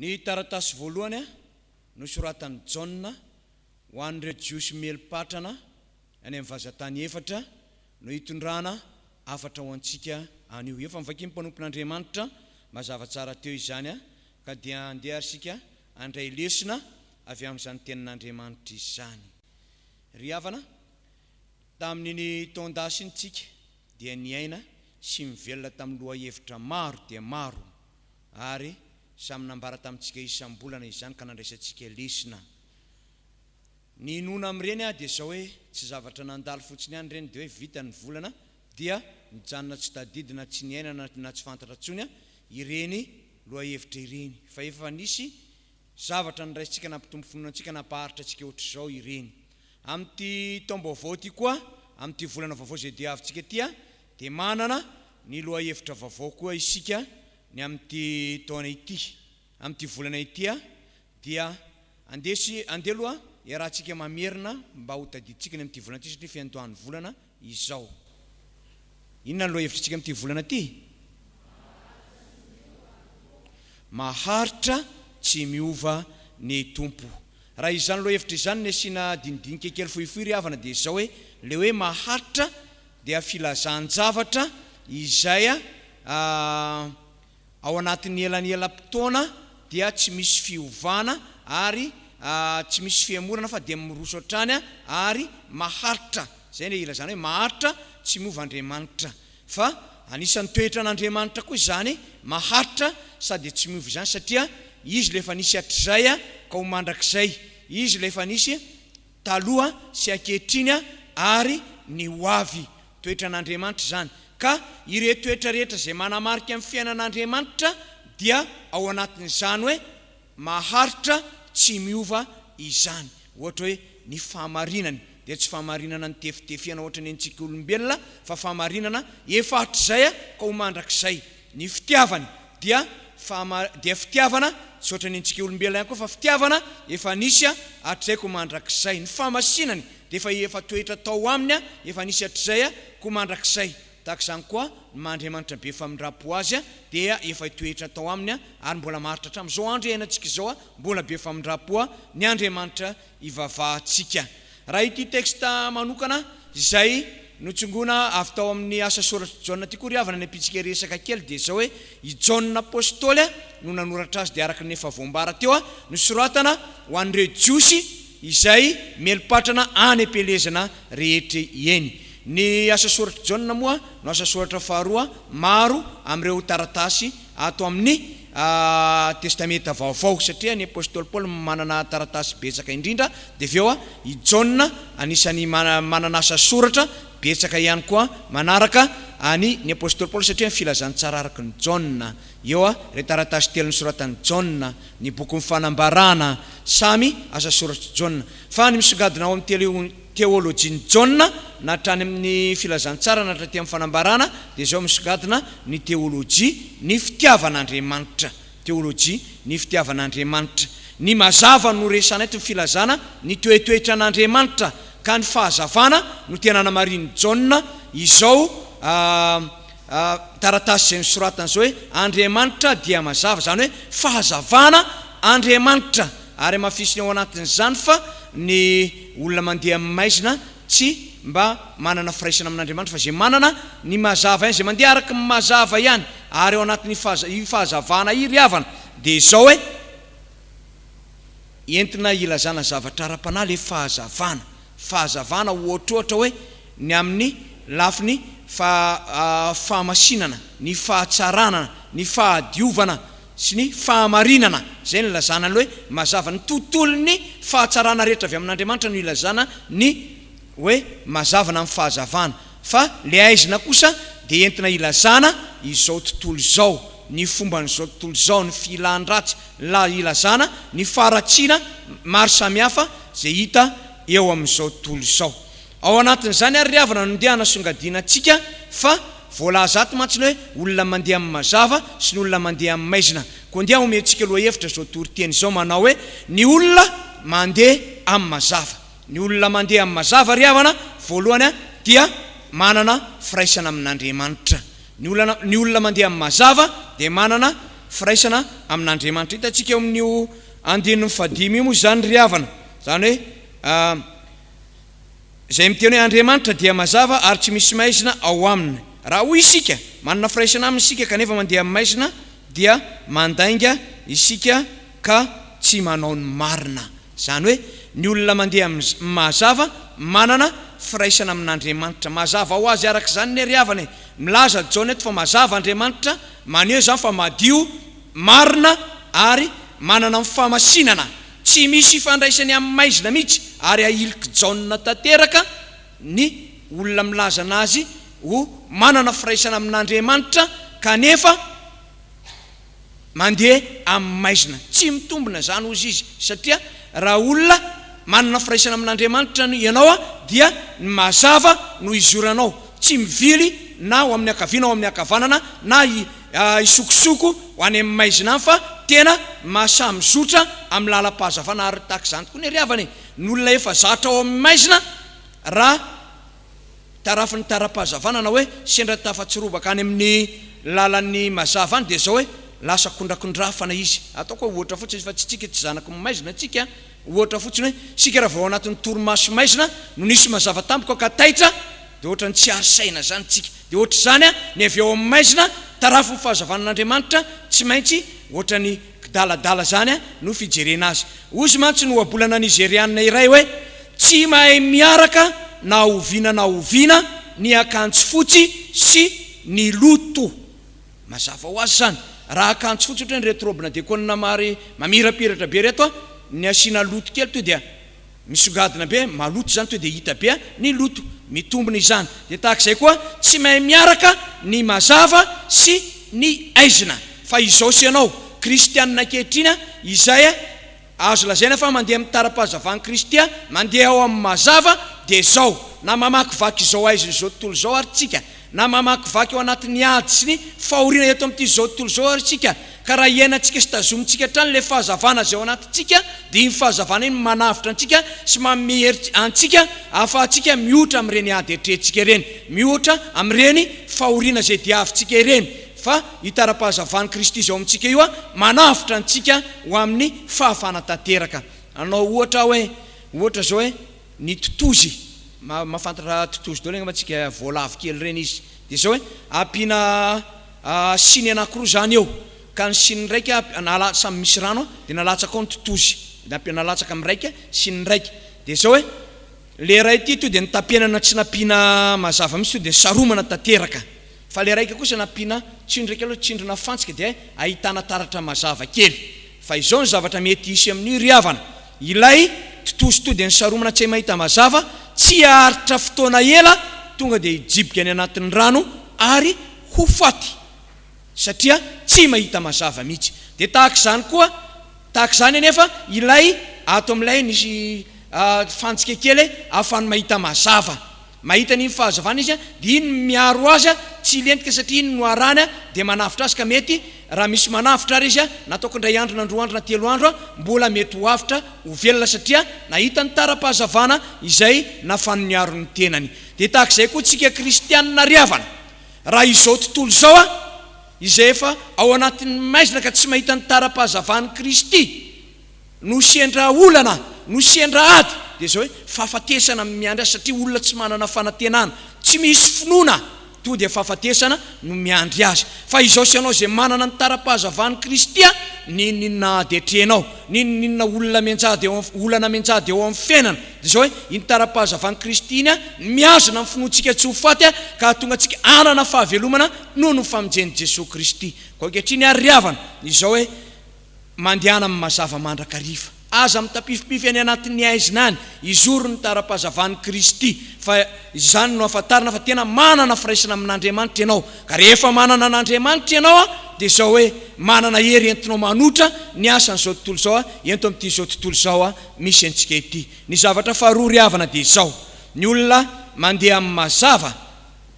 Ny taratasy voalohany nosoratan'i Jaona ho an'ireo jiosy melipatrana any amin'ny vazatany efatra no hitondrana afatra ho antsika anio. Efa mivaky ny mpanompon'Andriamanitra mazava tsara teo izany ka dia andeha arsika andray lesona avy amin'izany tenin'Andriamanitra izany. Ry havana, tamin'ny taon-dasintsika dia niaina sy mivelona tamin'ny lohahevitra maro dia maro ary samy nambara tamintsika isam-bolana izany ka nandraisantsika lesona. Ny nona amin'ireny dia zao hoe tsy zavatra nandalo fotsiny ihany ireny dia hoe vita ny volana dia mijanona tsy tadidina tsy niainana na tsy fantatra tsony ireny lohahevitra ireny, fa efa nisy zavatra niraisintsika nampitombo finoantsika nampaharitra antsika ohatr'izao ireny. Amin'ity taom-baovao ity koa, amin'ity volana vaovao izay dia avintsika ity dia manana ny lohahevitra vaovao koa isika ny amin'ity taona ity, amin'ity volana ity dia andeha aloha iarahantsika mamerina mba ho tadiditsika ny amin'ity volana ity satria fiandohan'ny volana izao. Inona ny lohahevitrantsika amin'ity volana ity? Maharitra tsy miova ny tompo. Raha izany lohahevitra izany ny asiana dinidinika kely fohifohy ry havana dia izao hoe le hoe maharitra dia filazan-javatra izay ao anatin'ny elan'elam-potoana dia tsy misy fiovana ary tsy misy fiamorana fa dia miroso hatrany ary maharitra. Zay ny ilazana hoe maharitra tsy miova Andriamanitra, fa anisan'ny toetra n'Andriamanitra koa izany maharitra sady tsy miova izany satria izy lefa nisy hatrizay ka ho mandrakizay, izy lefa nisy taloha sy ankehitriny ary ny hoavy. Toetra n'Andriamanitra izany, ka ireo toetra rehetra izay manamarika amin'ny fiainan'Andriamanitra dia ao anatin'izany hoe maharitra tsy miova izany. Ohatra hoe ny fahamarinany dia tsy fahamarinana ny tefitefiana ohatra ny antsika olombelona, fa fahamarinana efa hatrizay ka ho mandrakizay. Ny fitiavany dia fitiavana tsy ohatra ny antsika olombelona ihany koa, fa fitiavana efa nisy hatrizay ka ho mandrakizay. Ny fahamasinany dia efa toetra tao aminy efa nisy hatrizay ka ho mandrakizay. Tahaka izany koa ny Andriamanitra be famindrapo azy dia efa toetra tao aminy ary mbola maharitra hatramin'izao andro iainantsika izao mbola be famindrapo ny Andriamanitra ivavahantsika. Raha ity teksta manokana izay notsongona avy tao amin'ny asa soratry Jaona ty koa ry havana ny apitsika resaka kely dia izao hoe i Jaona apôstôly no nanoratra azy dia araka ny efa voambara teo nosoratana ho an'ireo jiosy izay melipatrana any am-pelezana rehetra eny. Ny asa soratry Jaona moa no asa soratra faharoa maro amin'ireo taratasy ato amin'ny testamenta vaovao, satria ny apôstôly Paoly manana taratasy betsaka indrindra dia aveo i Jaona anisany manana asa soratra betsaka ihany koa manaraka ny apôstôly Paoly satria filazany tsara araka ny Jaona. Eo re taratasy telo nosoratan'ny Jaona, ny boky mifanambarana, samy asa soratry Jaona. Fa ny misongadina ao amin'ny teolôjian'ny Jaona nahatrany amin'ny filazantsara nahatra ty amin'ny fanambarana dia zao misongadina ny teolôjia ny fitiavan'Andriamanitra. Teolôjia ny fitiavan'Andriamanitra. Ny mazava no resana eto ny filazana ny toetoetra n'Andriamanitra, ka ny fahazavana no tena namarin'ny Jaona izao taratasy izay nosoratana zao hoe Andriamanitra dia mazava, zany hoe fahazavana Andriamanitra. Ary mafisiny ao anatin'izany fa ny olona mandeha amin'ny maizina tsy mba manana firaisana amin'Andriamanitra, fa zay manana ny mazava ihany, zay mandeha araka ny mazava ihany. Ary ao anatin'ny fahazavana ry havana dia izao hoe entina ilazana zavatra ara-panahy le fahazavana ohatrohatra hoe ny amin'ny lafiny fahamasinana, ny fahatsaranana, ny fahadiovana sy ny fahamarinana. Zay ny ilazana hoe mazava, ny tontolo ny fahatsarana rehetra avy amin'Andriamanitra no ilazana ny hoe mazavana amin'ny fahazavana. Fa le aizina kosa dia entina ilazana izao tontolo izao, ny fomban'izao tontolo izao, ny filan-dratsy ilazana, ny faratsiana maro samihafa zay hita eo amin'izao tontolo izao. Ao anatin'izany ary ry havana no ndeha hanasongadiana antsika fa voalaza ato mantsy hoe olona mandeha amin'ny mazava sy ny olona mandeha amin'ny maizina. Koa ndeha omentsika lohahevitra zao toriteny izao manao hoe ny olona mandeha amin'ny mazava. Ny olona mandeha amin'ny mazava ry havana voalohany dia manana firaisana amin'Andriamanitra. Ny olona mandeha amin'ny mazava dia manana firaisana amin'Andriamanitra. Hitantsika eo amin'io 5 moa zany ry havana, zany hoe zay miteny hoe Andriamanitra dia mazava ary tsy misy maizina ao aminy. Raha hoy isika manana firaisana aminy isika kanefa mandeha amin'ny maizina dia mandainga isika ka tsy manao ny marina. Zany hoe ny olona mandeha mazava manana firaisana amin'Andriamanitra. Mazava ho azy araka zany ny ry havana milaza Jaona eto fa mazava Andriamanitra maneho zany fa madio, marina ary manana famasinana. Tsy misy fandraisany amin'ny maizina mihitsy ary ahiliky Jaona tanteraka ny olona milaza anazy ho manana firaisana amin'Andriamanitra kanefa mandeha amin'ny maizina. Tsy mitombona zany ozy izy satria raha olona manana firaisana amin'Andriamanitra ianao dia ny mazava no izoranao, tsy mivily na ho amin'ny akaviana ao amin'ny akavanana na isokosoko ho any amin'ny maizina fa tena masamizotra amin'ny lalam-pahazavana. Ary tahaka izany tokoa ny ry havana ny olona efa zatra ao amin'ny maizina raha tarafin'ny tara-pahazavana na hoe sendra tafatsirobaka any amin'ny lalan'ny mazava any dia zao hoe lasa kondrakondrafana izy. Ataoko hoe ohatra fotsiny fa tsy tsika tsy zanako maizina tsika, ohatra fotsiny hoe sika raha vao anatin'ny torimaso maizina no nisy mazava tampoka ka taitra dia ohatra ny tsy arisaina zany tsika. Dia ohatra zany ny avy ao amin'ny maizina tarafiny fahazavanan'Andriamanitra tsy maintsy ohatra ny daladala zany no fijerena azy. Ozy mantsy no ohabolana nigeriana iray hoe tsy mahay miaraka na oviana ny akanjo fotsy sy ny loto. Mazava ho azy zany raha akanjo fotsy ohatra ny retrobina dia konina mamirapiratra be reto ny asiana loto kely to dia misogadina be maloto zany to dia hita be ny loto mitombona izany. Dia tahak'izay koa tsy mahay miaraka ny mazava sy ny aizina. Fa izao sy ianao kristianina ankehitriny izay azo lazaina fa mandeha amin'ny tara-pahazavany Kristy mandeha ao amin'ny mazava dia zao na mamaky vaky izao aizina izao tontolo izao ary tsika, na mamaky vaky ao anatin'ny ady sy ny fahoriana eto amin'ity zao tontolo izao ary tsika, ka raha iainantsika sy tazomintsika hatrany le fahazavana zay ao anatintsika dia iny fahazavana iny manavitra antsika sy manome hery antsika ahafahantsika mihoatra amin'ireny ady etrentsika ireny, mihoatra amin'ireny fahoriana zay diavintsika ireny. Fa hitara-pahazavany Kristy zao amintsika io manavitra antsika ho amin'ny fahafana tanteraka. Anao ohatra zao hoe ny totozy, mafantatra totozy dao lengma antsika voalavo kely ireny izy, dia zao hoe ampiana siny anankiroa zany eo ka ny siny raika samy misy rano dia nalatsaka ao ny totozy, nalatsaka amin'ny raika siny raika. Dia zao hoe le ray ity to dia nitapenana tsy nampiana mazava misy to dia saromana tanteraka, fa le raika kosa nampiana tsindry kely tsindrina fantsika dia ahitana taratra mazava kely. Fa izao ny zavatra mety hisy amin'ny ry havana, ilay totozy to dia ny saromana tsy mahita mazava, tsy aharitra fotoana ela tonga dia hijibika any anatin'ny rano ary ho faty satria tsy mahita mazava mihitsy. Dia tahak'izany koa, tahak'izany anefa ilay ato amin'ilay nisy fantsika kely ahafahany mahita mazava, mahita ny fahazavana izy dia iny miaro azy tsy lentika satria iny no arany dia manavitra azy. Ka mety raha misy manavitra ary izy nataoko indray andro na 2 andro na 3 andro mbola mety ho avitra ho velona satria nahita ny tara-pahazavana izay nafany miaro ny tenany. Dia tahak'izay koa tsika kristianina ry havana, raha izao tontolo zao izay efa ao anatin'ny maizina ka tsy mahita ny tara-pahazavany Kristy no sendra olana no sendra ady dia zao hoe fahafatesana miandry azy satria olona tsy manana fanantenana, tsy misy finoana to dia fahafatesana no miandry azy. Fa izao sy ianao zay manana ny tara-pahazavany Kristy ninona ady atrenao, ninona olana menjady eo amin'ny fiainana, dia zao hoe iny tara-pahazavany Kristy iny miazona amin'ny finoantsika tsy ho faty ka tonga antsika anana fahavelomana noho ny famonjen'i Jesosy Kristy. Koa ankehitriny ary ry havana izao hoe mandehana amin'ny mazava mandrakariva, aza mitapifipify any anatin'ny aizina any izoro ny tara-pahazavany Kristy. Fa izany no ahafantarana fa tena manana firaisana amin'Andriamanitra ianao. Ka rehefa manana an'Andriamanitra ianao dia zao hoe manana hery entinao manotra ny asan'izao tontolo zao ento amin'ity zao tontolo zao misy antsika ity. Ny zavatra faharoa ry havana dia zao: ny olona mandeha amin'ny mazava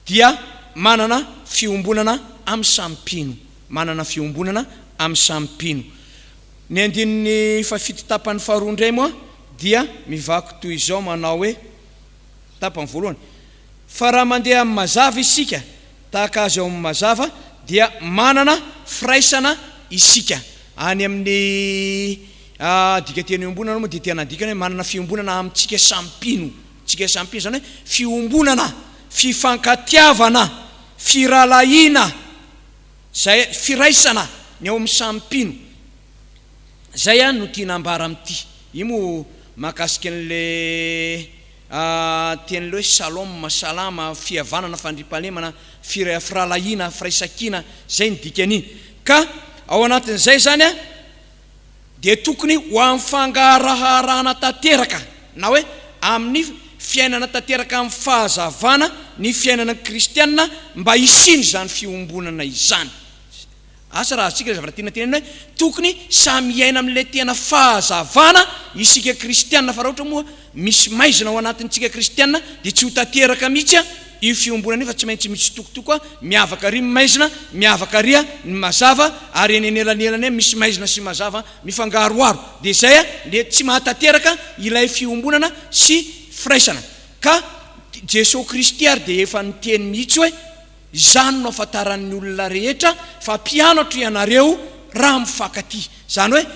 dia manana fiombonana amin'ny sampino, manana fiombonana amin'ny sampino. Ny andininy fafito tapany faharoa indray moa dia mivaky toy izao manao hoe tapany voalohany: fa raha mandeha amin'ny mazava isika tahaka azy ao amin'ny mazava dia manana firaisana isika any amin'ny dika teny iombonana moa dia tena dikany hoe manana fiombonana amintsika sampino zany hoe fiombonana fifankatiavana firalahiana zay firaisana ny ao amin'ny sampino zay no tiana ambara amin'ity imo mahakasika an'le ten'le hoe salom salama fihavanana fandripahalemana firalahiana firaisakiana zay ny dikany ka ao anatin'izay zany dia tokony ho amin'ny fangaraharana tanteraka na hoe amin'ny fiainana tanteraka amin'ny fahazavana ny fiainana kristianina mba hisiny zany fiombonana izany asa raha asika zavatra tiana tenena hoe tokony samy iaina amin'ilay tena fahazavana isika kristianina fa raha ohatra moa misy maizina ao anatintsika kristianina dia tsy ho tanteraka mihitsy io fiombonana io fa tsy maintsy mitsitokotoko miavaka ry maizina miavaka ry ny mazava ary eny elanelany misy maizina sy mazava mifangaroaro dia zay le tsy mahatanteraka ilay fiombonana sy firaisana ka Jesosy Kristy ary dia efa niteny mihitsy hoe izany no afantaran'ny olona rehetra fa mpianatra ianareo raha mifankaty zany hoe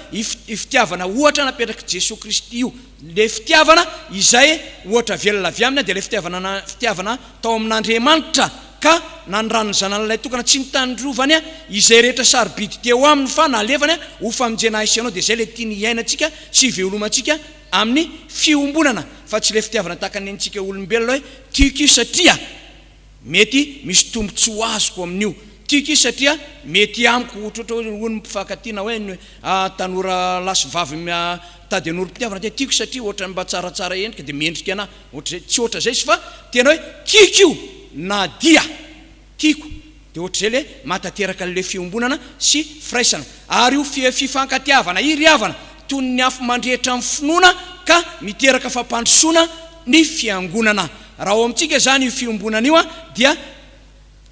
ifitiavana ohatra napetraka Jesosy Kristy io le fitiavana izay ohatra velona avy aminy dia le fitiavana tao amin'Andriamanitra ka nandrano zanan'ilay tokana tsy nitandrovany izay rehetra sarobidy teo aminy fa nalevany ho famonjena isanao dia zay le tiany iainantsika sy velomantsika amin'ny fiombonana fa tsy le fitiavana tahaka ny antsika olombelona hoe tiako satria mety misy tombontsoa azoko amin'io tiako satria mety amiko ohatrohatra hoe olo mpifankatiana hoe tanora lasy vavy tady an'olo mpitiavana dia tiako satria ohatra mba tsaratsara endrika dia mendrika ana ohatra tsy ohatra zay sy fa tena hoe tiako io na dia tiako dia ohatra zay le matateraka an'le fiombonana sy firaisana ary io fifankatiavana iriavana toy ny afo mandrehitra amin'ny finoana ka miteraka fampandrosoana ny fiangonana raha ao amintsika zany io fiombonana io dia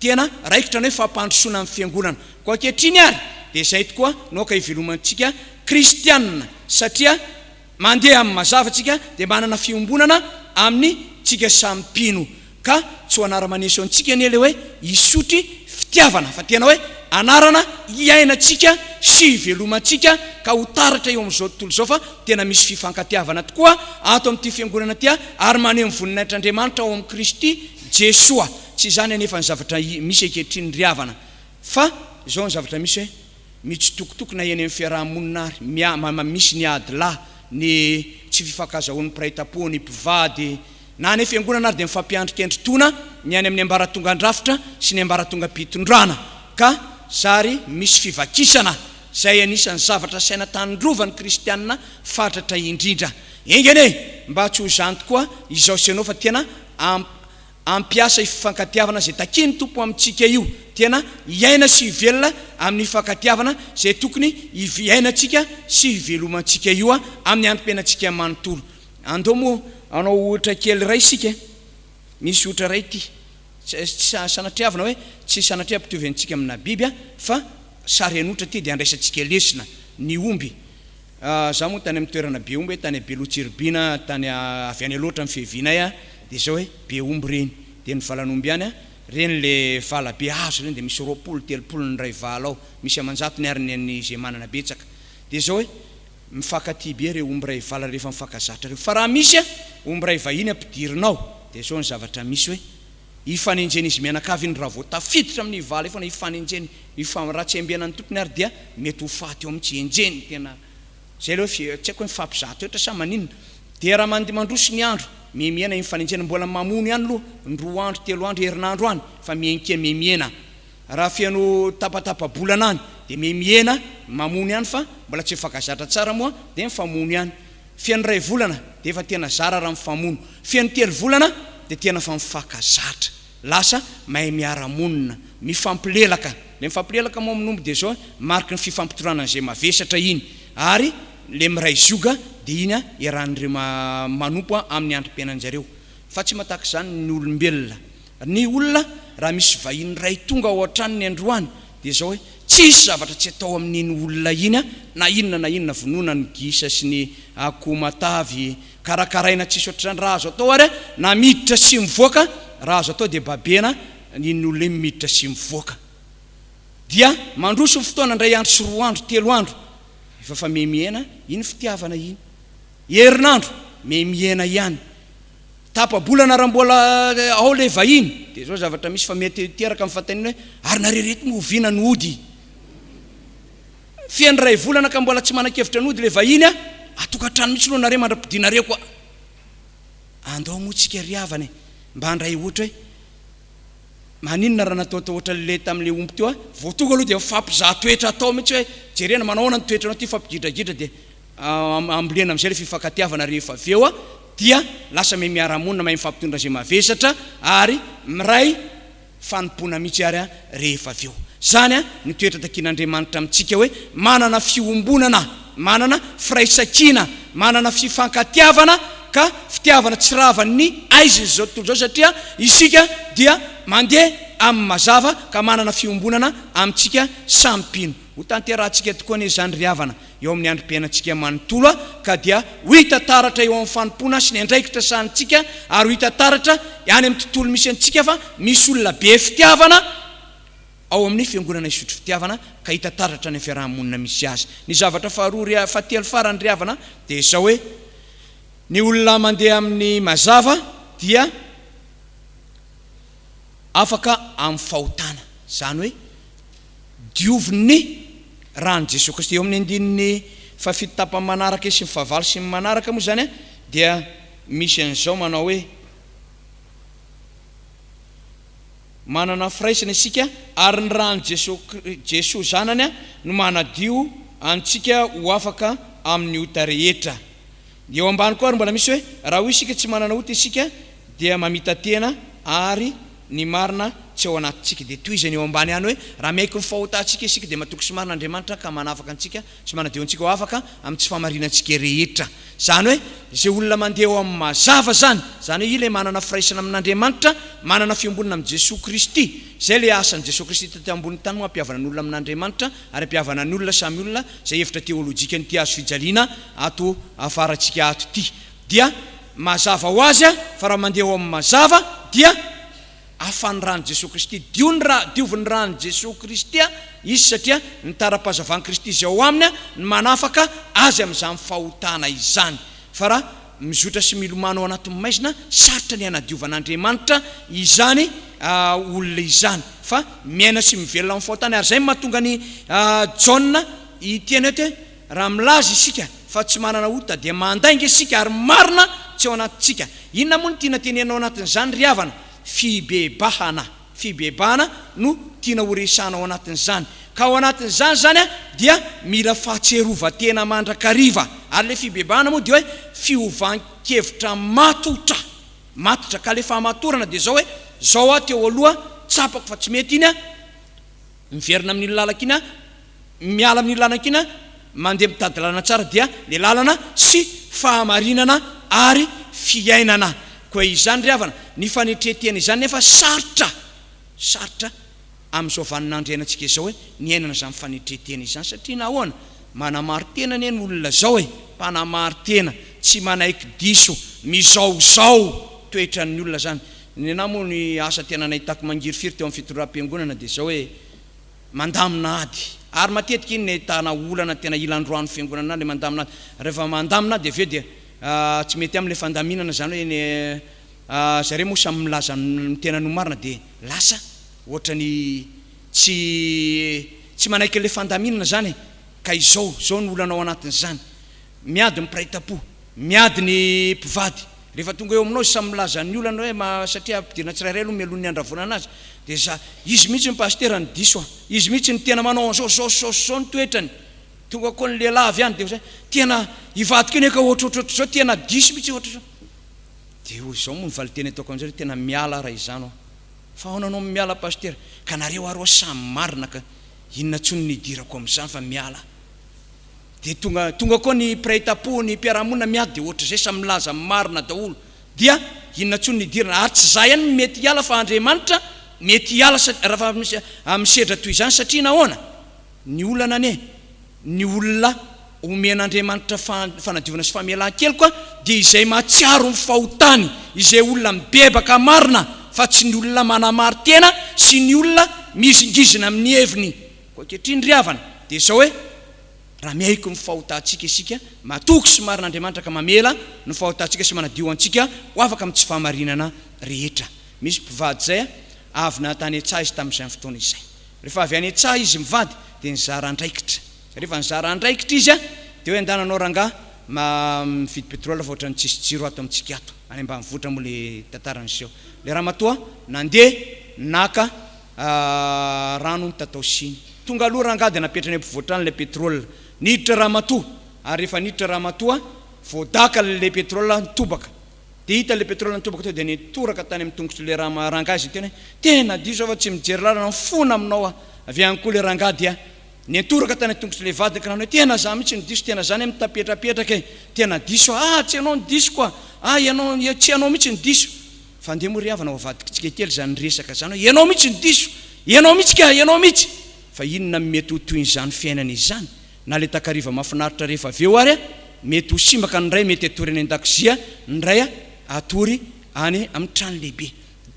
tena raikitra ny hoe fampandrosoana amin'ny fiangonana ko ankehitriny ary dia zay tokoa naoka hivelomantsika kristianina satria mandeha amin'ny mazavatsika dia manana fiombonana amin'ny tsika sampino ka tsy ho anara-maneso antsika ny le hoe isotry fitiavana fa tena hoe anarana iainantsika sy velomantsika ka ho taratra eo amin'izao tontolo izao fa tena misy fifankatiavana tokoa ato amin'ity fiangonana ty ary maneho voninaitr'Andriamanitra ao amin'ny Kristy Jesoa tsy zany anefa ny zavatra misy ankehitriny ryavana fa zao ny zavatra misy hoe mitsitokotoko na eny amin'ny fiarahamonina ary misy ny ady lahy ny tsy fifankazahoan'ny mpiray-tampo ny mpivady na ny fiangonana ary dia mifampiandrika endritona ny any amin'ny ambaratonga andrafitra sy ny ambaratonga mpitondrana ka zary misy fivakisana zay anisan'ny zavatra saina tandrovan'ny kristianina fatratra indrindra engene mba tsy ho zany tokoa izao sianao fa tena ampiasa ifankatiavana zay takiny tompo amintsika io tena iaina sy velona amin'ny fankatiavana zay tokony iainantsika sy velomantsika io amin'ny androm-piainantsika manontolo andao moa anao ohatra kely ray isika misy ohatra ray ty sanatriavana hoe tsy sanatria mpitovy antsika amina Biblia fa sary anotra ty dia andraisantsika lesina ny omby za moa tany amin'ny toerana be omby tany Belotsirbina tany avy any aloatra amin'ny fevinay dia zao hoe be omby reny dia ny valan'omby any reny le vala be azo reny dia misy 20-30 ny ray vala ao misy amanjatony ary ny zay manana betsaka dia zao hoe mifankaty be reo omby ray vala rehefa mifankazatra reo fa raha misy omby ray vahiny ampidirinao dia zao ny zavatra misy hoe ifanenjeny izy mianakavy iny raha vao tafiditra amin'ny vala foana ifanenjeny raha tsy ambianany tompony ary dia mety ho faty eo amintsy enjeny tena zay le hoe tsy haiko hoe mifampizato ohatra sa maninona dia raha mandroso ny andro miemiena mifanenjena mbola mamono ihany aloha ndroa andro 3 andro herinandro any fa mienkeny miemiena raha fiano tapatapabolana any dia miemiena mamono ihany fa mbola tsy mifankazatra tsara moa dia mifamono ihany fiany 2 volana dia efa tena zara raha mifamono fiany 3 volana dia tena fa mifankazatra lasa mahay miara-monina mifampilelaka le mifampilelaka moa amin'omby dia zao mariky ny fifampitorana zay mavesatra iny ary le miray zoga dia iny iarahan'ireo manompo amin'ny androm-piainanjareo fa tsy mataka zany ny olombelona ny olona raha misy vahiny ray tonga ao an-tranony androany dia zao hoe tsisy zavatra tsy atao amin'iny olona iny na inona vonoana ny gisa sy ny akoho matavy karakaraina tsisy ohatrany raha azo atao ary na miditra sy mivoaka raha azo atao dia babena iny olona iny miditra sy mivoaka dia mandroso ny fotoana ndray andro sy 2 andro 3 andro efa memiena iny fitiavana iny herinandro memiena ihany tapabolana raha mbola ao le vahiny dia zao zavatra misy fa mety teraka amin'ny fataniny hoe ary narerety movina ny ody fiany ray volana ka mbola tsy manan-kevitra ny ody le vahiny atokantrano mihitsy loha nare mandra-pidinareo koa andao motsika riavana mba andray ohatra hoe maninona raha natao ohatra le tamin'le omby teo voatonga aloha dia fampizaha toetra atao mihitsy hoe jerena manahoana ny toetra anao ty fampigidragidra dia ambolena amin'izay le fifankatiavana rehefa avy eo dia lasa mahay miara-monina mahay mifampitondra zay mavesatra ary miray fanompona mihitsy ary rehefa avy eo zany ny toetra takian'Andriamanitra amintsika hoe manana fiombonana manana firaisankina manana fifankatiavana ka fitiavana tsy ravan'ny aiziny zao tontolo zao satria isika dia mandeha amin'ny mazava ka manana fiombonana amintsika sampino ho tanterahantsika tokoa ny zany riavana eo amin'ny androm-piainantsika manontolo ka dia ho hita taratra eo amin'ny fanompona sy ny andraikitra sanitsika ary ho hita taratra any amin'ny tontolo misy antsika fa misy olona be fitiavana ao amin'ny fiangonana isotro fitiavana ka hita taratra ny fiarahamonina misy azy ny zavatra fahatelo farany riavana dia zao hoe ny olona mandeha amin'ny mazava dia afaka amin'ny fahotana zany hoe dioviny rany Jesosy Kristy eo amin'ny andininy fafito tapany manaraka sy ny favalo sy ny manaraka moa zany dia misy an'izao manao hoe manana firaisana isika ary ny rany Jesosy zanany no manadio antsika ho afaka amin'ny ota rehetra eo ambany koa ary mbola misy hoe raha ho isika tsy manana ota isika dia mamita tena ary ny marina tsy ao anatintsika dia toy izany eo ambany hany hoe raha maiky ny fahotantsika isika dia matoky sy marina Andriamanitra ka manafaka antsika sy manadio antsika ho afaka amin'ny tsy famarinantsika rehetra zany hoe zay olona mandeha eo amin'ny mazava zany hoe ile manana firaisana amin'Andriamanitra manana fiombonana amin'ny Jesosy Kristy zay le asan'i Jesosy Kristy taty ambony tany moa ampiavana ny olona amin'Andriamanitra ary ampiavana ny olona samy olona zay hevitra teolojika ny ty azo fijaliana ato afarantsika ato ty dia mazava ho azy fa raha mandeha eo amin'ny mazava dia afany rany Jesosy Kristy dioviny rany Jesosy Kristy izy satria ny tara-pahazavany Kristy izay ao aminy ny manafaka azy amin'izany fahotana izany fa raha mizotra sy milomano ao anatin'ny maizina sarotra ny hanadiovan'Andriamanitra izany olona izany fa miaina sy mivelona amin'ny fahotana ary zay mahatonga ny Jaona itiany hoe raha milaza isika fa tsy manana ota dia mandainga isika ary marina tsy ao anatintsika inona moa ny tiana tenenao anatin'izany riavana fibebahana no tiana horesana ao anatin'izany ka ao anatin'izany zany dia mila fahatserovatena mandrakariva ary le fibebahana moa dia hoe fiovankevitra matotra ka le fahamatorana dia zao hoe zao teo aloha tsapako fa tsy mety iny miverina amin'ny lalaka iny miala amin'ny lalaka iny mandeha mitady lalana tsara dia le lalana sy fahamarinana ary fiainana koa izany riavana ny fanetretehana izany nefa sarotra amin'izao vanin'andriainantsika izao hoe ny ainana izany fanetretehana izany satria nahoana manamary tena ny olona zao hoe mpanamary tena tsy manaiky diso mizaozao toetra ny olona zany ny ana moa ny asa tena nahitako mangiry firy teo amin'ny fitondram-piangonana dia zao hoe mandamina ady ary matetika iny ny ahitana olana tena ilandroan'ny fiangonana le mandamina ady rehefa mandamina dia aveo dia tsy mety amin'le fandaminana zany hoe zareo moa samy milaza tena nomarina dia lasa ohatrany tsy manaiky le fandaminana zany ka izao ny olana ao anatin'izany miady ny mpiray-tapo miady ny mpivady rehefa tonga eo aminao samy milaza ny olana hoe satria ampidirana tsirairay aloha mialohan'ny andravona anazy dia izy mihitsy ny pastera ny diso izy mihitsy ny tena manao an'zao ny toetrany tonga koa ny lehilahy any dia tena ivadika eny ka ohatrohatrotra zao tena diso mihitsy ohatrao dia zao moa ny valiteny ataoko amin'izay tena miala raha izany fa honanao miala pastera ka nareo aroa samy marina ka inona tsony nidirako amin'izany fa miala dia tonga koa ny mpiray-tapo ny mpiarahamonina miady dia ohatra zay samy milaza marina daholo dia inona tsony nidirana ary tsy zay ihany mety hiala fa Andriamanitra mety hiala raha misedra toy izany satria nahoana ny olana ny olona omen'Andriamanitra fanadiovana sy famelan-kely koa dia izay mahatsiaro ny fahotany izay olona mibebaka marina fa tsy ny olona manamary tena sy ny olona mizingizina amin'ny heviny koa kehitriny ry havana dia zao hoe raha miaiko ny fahotantsika isika matoky sy marin'Andriamanitra ka mamela ny fahotantsika sy manadio antsika ho afaka amin'ny tsy fahamarinana rehetra. Misy mpivady zay avy natany an-tsaha izy tamin'izay fotoana izay. Rehefa avy any an-tsaha izy mivady dia nizara andraikitra. Rehefa nizara andraikitra izy dia hoe andananao rangahy mividy petrôla fa ohatrany tsisy jiro ato amintsika ato any ambanivohitra moa le tantaran'iseho. Le ramatoa nandeha naka rano tatao siny. Tonga aloha rangahy dia napetrany ampovoatra any le petrôla. Niditra ramatoa ary rehefa niditra ramatoa voadaka le petrôla nitobaka. Dia hita le petrôla nitobaka teo dia nitoraka tany amin'ny tongotry le rangahy izy tena diso fa tsy mijery lalana fona aminao avy any koa le rangahy dia nitoraka tany tongotry le vady ka nanao tena za mihitsy nidiso tena zany mitapetrapetraka tena diso tsy anao nidiso koa ianao tsy anao mihitsy nidiso fa ndeha moa ry havana ho avadikitsika kely zany resaka zany hoe ianao mihitsy nidiso ianao mihitsy ka ianao mihitsy fa inona mety ho toin'izany fiainana izany na le takariva mafinaritra rehefa aveo ary mety ho simbaka ndray mety atory any an-dakozia ndray atory any amin'ny trano lehibe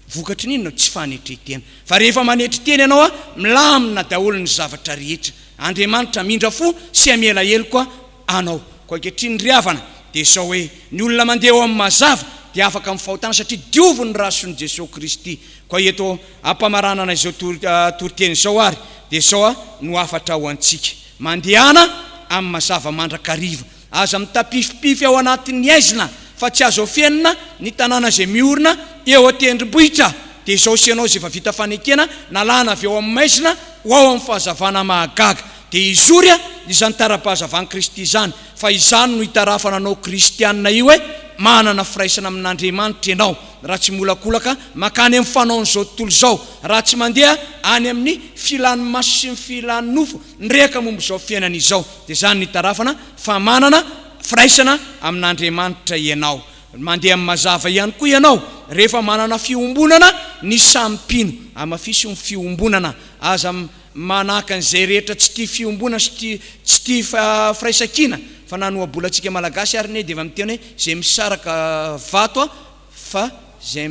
vokatry n'inona tsy fanetretena fa rehefa manetriteny ianao milamina daholo ny zavatra rehetra Andriamanitra mindra fo sy amielaelo koa anao koa kehitriny ry havana dia zao hoe ny olona mandeha eo amin'ny mazava dia afaka amin'ny fahotana satria dioviny rason'i Jesosy Kristy koa eto ampamaranana izao toriteny izao ary dia zao no afatra ho antsika mandehana amin'ny mazava mandrakariva aza mitapifipify ao anatin'ny aizina fa tsy azo fienina ny tanàna izay miorina eo atendrombohitra dia izao sy ianao zay efa vita fanekena nalana avy eo amin'ny maizina ho ao amin'ny fahazavana mahagaga dia izory izany tara-pahazavany Kristy izany fa izany no hitarafana anao kristianina io hoe manana firaisana amin'Andriamanitra ianao raha tsy molakolaka makany amin'ny fanaon'izao tontolo izao raha tsy mandeha any amin'ny filany maso sy ny filany nofo nyreka momba izao fiainana izao dia zany ny tarafana fa manana firaisana amin'Andriamanitra ianao mandeha amin'ny mazava ihany koa ianao rehefa manana fiombonana ny sampino amafisy ny fiombonana aza manaka an'izay rehetra tsy tia fiombonana sy tsy tia firaisan-kina fa nanoabolantsika malagasy ary ne dia efa miteny hoe zay misaraka vato fa zay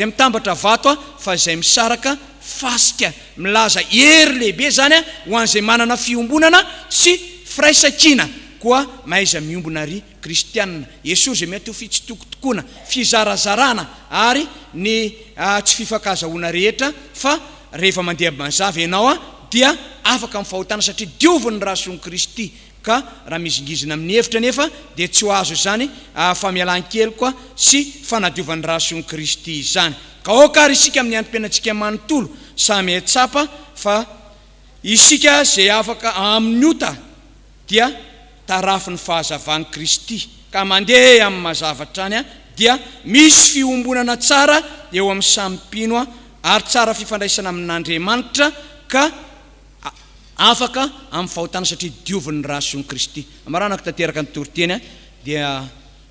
mitambatra vato fa zay misaraka fasika milaza hery lehibe zany ho an'izay manana fiombonana sy firaisan-kina koa maiza miombona ry kristianina Jesosy zay mety ho fitsitokotokoana fizarazarana ary ny tsy fifakazahoana rehetra fa rehefa mandeha mazava ianao dia afaka amin'ny fahotana satria dioviny rason'i Kristy ka raha mizingizina amin'ny hevitra nefa dia tsy ho azo zany famialan-kely koa sy fanadiovan'ny rason'i Kristy izany ka okary isika amin'ny androm-piainantsika manontolo samy hetsapa fa isika zay afaka amin'ny ota dia tarafiny fahazavany Kristy ka mandeha amin'ny mazavatra any dia misy fiombonana tsara eo amin'ny sampino ary tsara fifandraisana amin'Andriamanitra ka afaka amin'ny fahotana satria dioviny rason'i Kristy. Amaranako tanteraka ny toriteny dia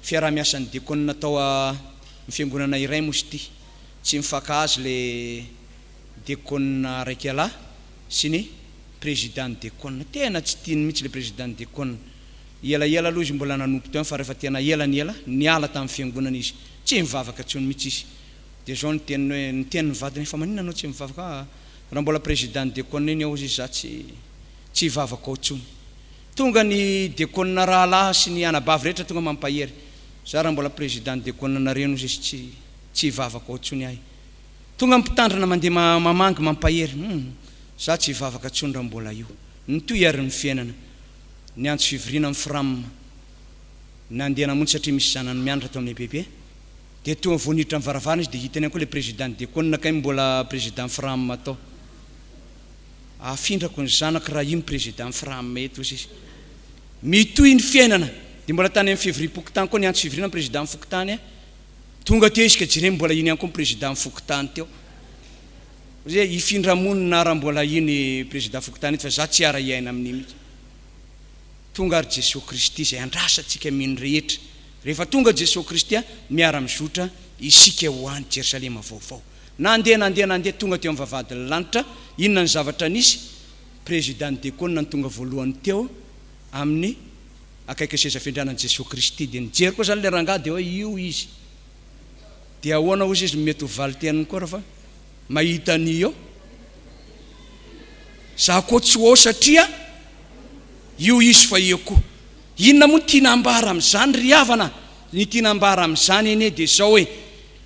fiaraha-miasan'ny diakonina natao ny fiangonana iray moa ity tsy mifakahazy le diakonina raiky alahy sy ny président diakonina tena tsy tiany mihitsy le président diakonina elaela aloha izy mbola nanompo teo fa rehefa tena ela niala tamin'ny fiangonana izy tsy mivavaka tsony mihitsy izy dia zao ny teny ny vadiny fa manina anao tsy mivavaka raha mbola président diakonina iny ao izy za tsy hivavaka ao tsony tonga ny diakonina rahalahy sy ny anabavy rehetra tonga mampahery za raha mbola président diakonina reno izy tsy hivavaka ao tsony ahy tonga mpitandrina mandeha mamangy mampahery za tsy hivavaka tsony raha mbola io nitoy ary ny fiainana ny antso fivirina amin'ny firamina nandeha namonjy satria misy zanany mianatra tao amin'ny bebe dia tonga voaniditra amin'ny varavarana izy dia hitany koa le président diakonina kay mbola président firamina atao afindrako ny zanako raha ino président firamina eto izy mitoy ny fiainana dia mbola tany amin'ny février-pokotany koa ny antso fivirina amin'ny président fokotany tonga teo isika jeremy mbola iny ihany koa président fokotany teo zay ifindramonina raha mbola iny président fokotany eto fa za tsy ara iaina amin'ny mihitsy tonga ary Jesosy Kristy zay andrasantsika mino rehetra rehefa tonga Jesosy Kristy miara-mizotra isika ho any Jerusalema vaovao nandeha tonga teo amin'ny vavadin'ny lanitra inona ny zavatra nisy président diakonina ny tonga voalohany teo amin'ny akaiky seza fiandrianan'i Jesosy Kristy dia nijery koa zany le rangahy dia hoe io izy dia ahoana izy mety ho valy tenany koa raha fa mahita an'io za koa tsy ho satria io izy fa io koa inona moa tiana ambara amin'izany ry havana ny tiana ambara amin'izany eny dia zao hoe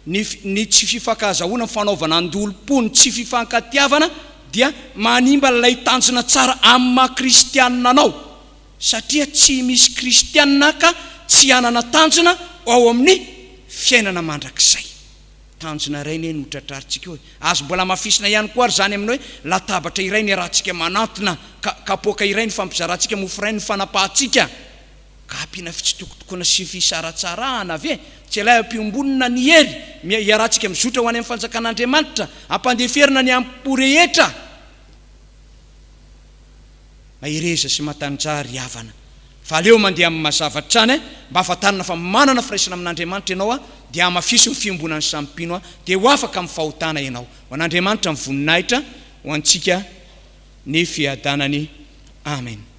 ny tsy fifankahazahoana fanaovana andolom-pony tsy fifankatiavana dia manimba ilay tanjona tsara amin'ny maha-kristianina anao satria tsy misy kristianina ka tsy hanana tanjona ao amin'ny fiainana mandrakizay tanjona iray ny notratrarintsika hoe azo mbola mafisina ihany koa ary zany aminao hoe latabatra iray ny rahantsika manantona kapoaka iray ny fampizarantsika mofo iray ny fanapahantsika ka ampiana fitsitokotokoana sy fisaratsarahana ave tsy ilay ampiombonina ny hery iarahantsika mizotra ho any amin'ny fanjakan'Andriamanitra ampandeferina ny ampo-rehetra mahireza sy matanjary havana fa aleo mandeha amin'ny mazavatra any mba ahafantarana fa manana firaisana amin'Andriamanitra ianao dia amafisy ny fiombonany sampino dia ho afaka amin'ny fahotana ianao ho an'Andriamanitra ny voninahitra ho antsika ny fiadanany amen.